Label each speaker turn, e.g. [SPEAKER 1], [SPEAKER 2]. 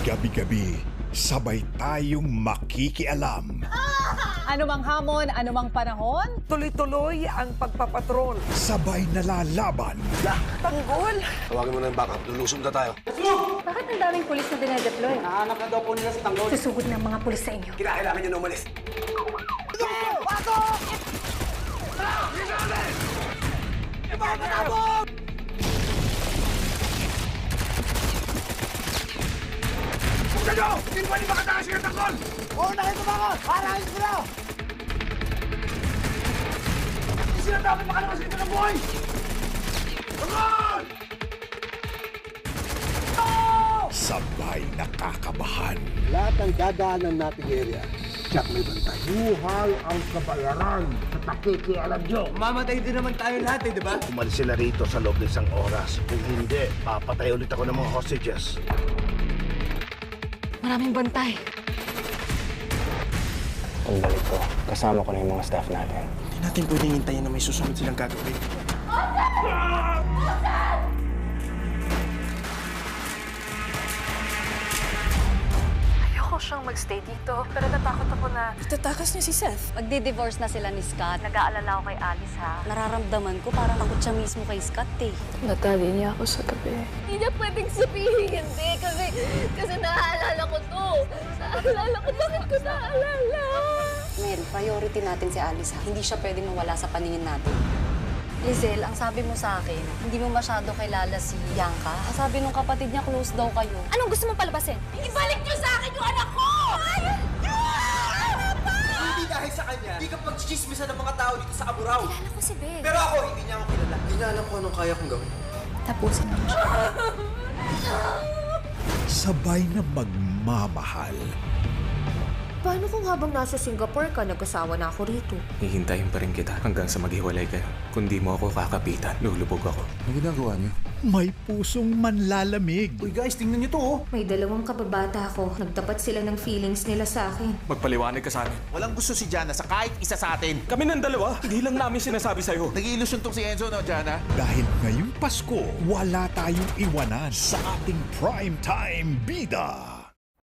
[SPEAKER 1] Gabi-gabi, sabay tayong makikialam.
[SPEAKER 2] Anumang hamon, anumang panahon,
[SPEAKER 3] Tuloy-tuloy ang pagpapatrol.
[SPEAKER 1] Sabay nalalaban.
[SPEAKER 3] Tanggol!
[SPEAKER 4] Tawagin mo na yung backup. Lulusong na tayo.
[SPEAKER 5] Bakit ang daming pulis na dinedeploy?
[SPEAKER 4] Nahanap na daw po nila sa tanggol.
[SPEAKER 5] Susugod ng mga pulis sa inyo.
[SPEAKER 4] Kailangan nyo na umalis. Buksan nyo! Hindi ba di makatakas yung tanggol? Oo, nakitumakot! Harahin sila! Hindi sila dapat makalabas dito ng buhay! Tanggol!
[SPEAKER 1] Sabay nakakabahan.
[SPEAKER 6] Lahat ng dadaanan nating area, check may bantay.
[SPEAKER 7] Buhay ang kabayaran sa pakikialam nyo.
[SPEAKER 4] Mamatay din naman tayo lahat di ba?
[SPEAKER 7] Umalis sila rito sa loob ng isang oras. Kung hindi, papatay ulit ako ng mga hostages.
[SPEAKER 5] Maraming bantay.
[SPEAKER 8] Pagbalik ko, kasama ko na yung mga staff natin.
[SPEAKER 4] Hindi natin pwedeng hintayin na may susunod silang gagawin.
[SPEAKER 5] Ayoko siyang magstay dito, pero natakot ako na...
[SPEAKER 9] Itatakas niya si Seth.
[SPEAKER 10] Magdi-divorce na sila ni Scott. Nag-aalala ako kay Alice, ha? Nararamdaman ko parang takot siya mismo kay Scott, eh.
[SPEAKER 9] Natali niya ako sa gabi.
[SPEAKER 10] Hindi niya pwedeng sabihin hindi kasi naaalala ko to. Naaalala ko, bakit ko naaalala? Mel, priority natin si Alice, ha? Hindi siya pwedeng mawala sa paningin natin. Lizelle, ang sabi mo sa akin, hindi mo masyado kilala si Bianca. Ang sabi nung kapatid niya, close daw kayo.
[SPEAKER 9] Anong gusto mong palabasin?
[SPEAKER 10] Ibalik niyo sa akin yung anak ko!
[SPEAKER 4] Hindi dahil sa kanya, hindi ka pag-chismisan ng mga tao dito sa Aburao.
[SPEAKER 9] Kilala ko si Beth.
[SPEAKER 4] Pero ako, hindi niya ako kilala. Hindi niya alam kung anong kaya kong gawin.
[SPEAKER 9] Tapusin mo siya.
[SPEAKER 1] Sabay na magmamahal.
[SPEAKER 5] Paano kung habang nasa Singapore ka, nag-asawa na ako rito?
[SPEAKER 8] Hihintayin pa rin kita hanggang sa maghiwalay kayo. Kung di mo ako kakapitan, lulubog ako.
[SPEAKER 4] Ano ginagawa niyo?
[SPEAKER 1] May pusong manlalamig.
[SPEAKER 4] Uy guys, tingnan niyo to oh.
[SPEAKER 5] May dalawang kababata ako. Nagtapat sila ng feelings nila sa akin.
[SPEAKER 8] Magpaliwanag ka sa amin.
[SPEAKER 4] Walang gusto si Jana sa kahit isa sa atin.
[SPEAKER 8] Kami ng dalawa, hindi lang namin sinasabi sa'yo.
[SPEAKER 4] Nag-iilusyon tong si Enzo, no, Jana?
[SPEAKER 1] Dahil ngayong Pasko, wala tayong iwanan sa ating primetime bida.